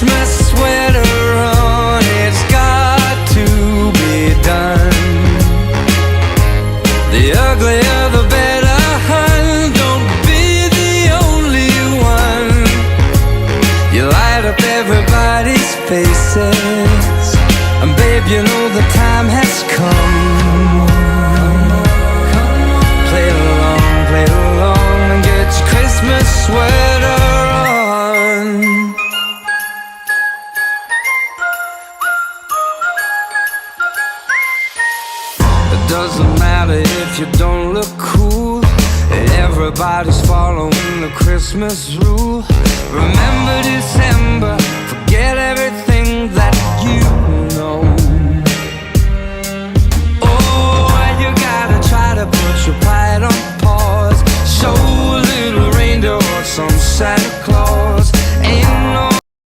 Christmas sweater on, it's got to be done. The uglier the better, hun, don't be the only one. You light up everybody's faces, and babe, you know the time has come. Play along and get your Christmas sweater on. It doesn't matter if you don't look cool, everybody's following the Christmas rule. Remember December